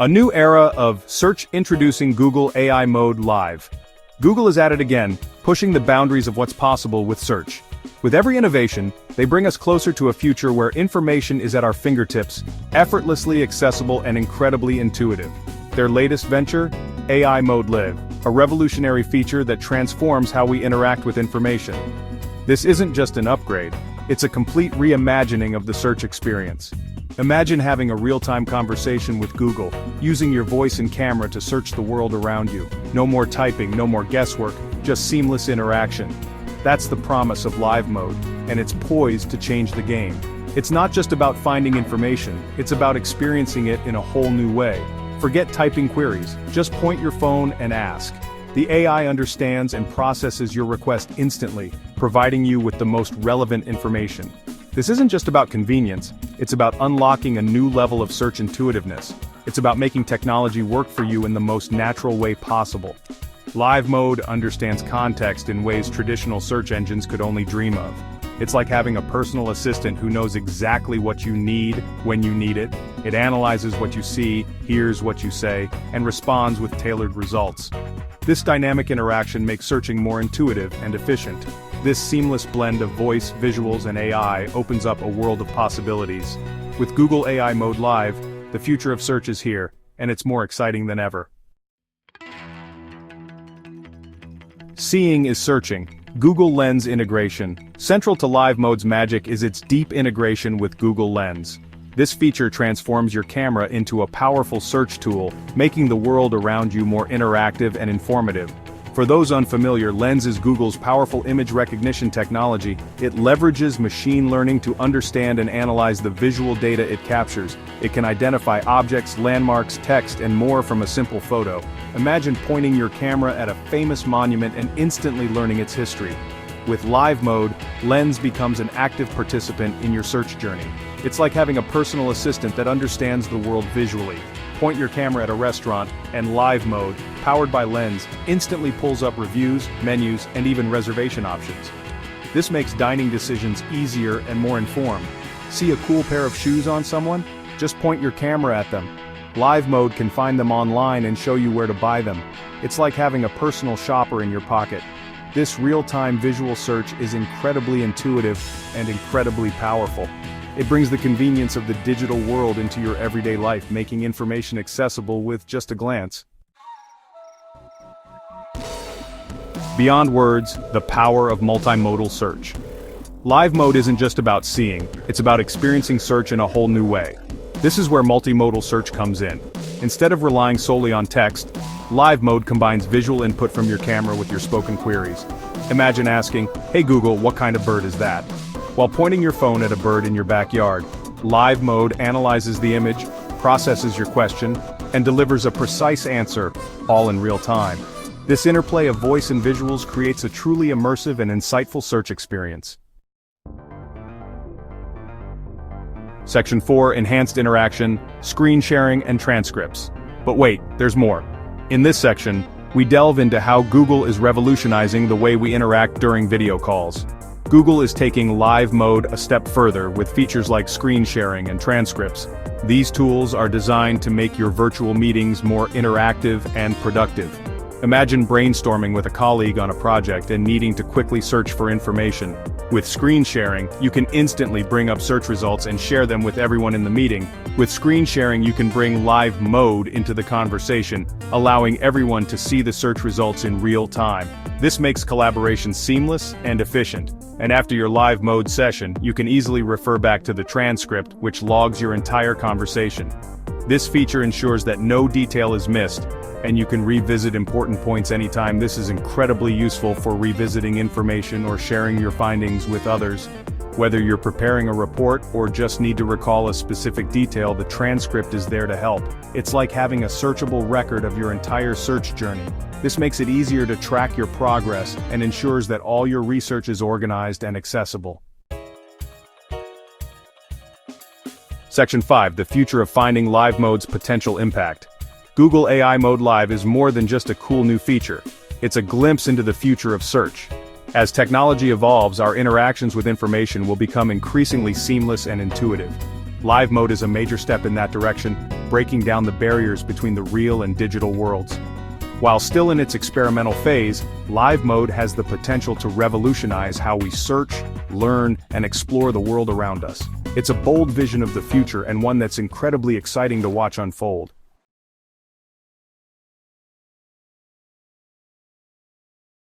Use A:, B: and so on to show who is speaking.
A: A new era of search introducing Google AI Mode Live. Google is at it again, pushing the boundaries of what's possible with search. With every innovation, they bring us closer to a future where information is at our fingertips, effortlessly accessible and incredibly intuitive. Their latest venture? AI Mode Live, a revolutionary feature that transforms how we interact with information. This isn't just an upgrade, it's a complete reimagining of the search experience. Imagine having a real-time conversation with Google, using your voice and camera to search the world around you. No more typing, no more guesswork, just seamless interaction. That's the promise of Live Mode, and it's poised to change the game. It's not just about finding information, it's about experiencing it in a whole new way. Forget typing queries, just point your phone and ask. The AI understands and processes your request instantly, providing you with the most relevant information. This isn't just about convenience, it's about unlocking a new level of search intuitiveness. It's about making technology work for you in the most natural way possible. Live Mode understands context in ways traditional search engines could only dream of. It's like having a personal assistant who knows exactly what you need when you need it. It analyzes what you see, hears what you say, and responds with tailored results. This dynamic interaction makes searching more intuitive and efficient. This seamless blend of voice, visuals, and AI opens up a world of possibilities. With Google AI Mode Live, the future of search is here, and it's more exciting than ever. Seeing is searching. Google Lens integration. Central to Live Mode's magic is its deep integration with Google Lens. This feature transforms your camera into a powerful search tool, making the world around you more interactive and informative. For those unfamiliar, Lens is Google's powerful image recognition technology. It leverages machine learning to understand and analyze the visual data it captures. It can identify objects, landmarks, text, and more from a simple photo. Imagine pointing your camera at a famous monument and instantly learning its history. With Live Mode, Lens becomes an active participant in your search journey. It's like having a personal assistant that understands the world visually. Point your camera at a restaurant, and Live Mode, powered by Lens, instantly pulls up reviews, menus, and even reservation options. This makes dining decisions easier and more informed. See a cool pair of shoes on someone? Just point your camera at them. Live Mode can find them online and show you where to buy them. It's like having a personal shopper in your pocket. This real-time visual search is incredibly intuitive and incredibly powerful. It brings the convenience of the digital world into your everyday life, making information accessible with just a glance. Beyond words, the power of multimodal search. Live Mode isn't just about seeing, it's about experiencing search in a whole new way. This is where multimodal search comes in. Instead of relying solely on text, Live Mode combines visual input from your camera with your spoken queries. Imagine asking, "Hey Google, what kind of bird is that?" While pointing your phone at a bird in your backyard, Live Mode analyzes the image, processes your question, and delivers a precise answer, all in real time. This interplay of voice and visuals creates a truly immersive and insightful search experience. Section 4, Enhanced Interaction, Screen Sharing and Transcripts. But wait, there's more. In this section, we delve into how Google is revolutionizing the way we interact during video calls. Google is taking Live Mode a step further with features like screen sharing and transcripts. These tools are designed to make your virtual meetings more interactive and productive. Imagine brainstorming with a colleague on a project and needing to quickly search for information. With screen sharing, you can instantly bring up search results and share them with everyone in the meeting. With screen sharing, you can bring Live Mode into the conversation, allowing everyone to see the search results in real time. This makes collaboration seamless and efficient. And after your Live Mode session, you can easily refer back to the transcript, which logs your entire conversation. This feature ensures that no detail is missed, and you can revisit important points anytime. This is incredibly useful for revisiting information or sharing your findings with others. Whether you're preparing a report or just need to recall a specific detail, the transcript is there to help. It's like having a searchable record of your entire search journey. This makes it easier to track your progress and ensures that all your research is organized and accessible. Section 5, The Future of Finding Live Mode's Potential Impact. Google AI Mode Live is more than just a cool new feature. It's a glimpse into the future of search. As technology evolves, our interactions with information will become increasingly seamless and intuitive. Live Mode is a major step in that direction, breaking down the barriers between the real and digital worlds. While still in its experimental phase, live mode has the potential to revolutionize how we search, learn, and explore the world around us. It's a bold vision of the future and one that's incredibly exciting to watch unfold.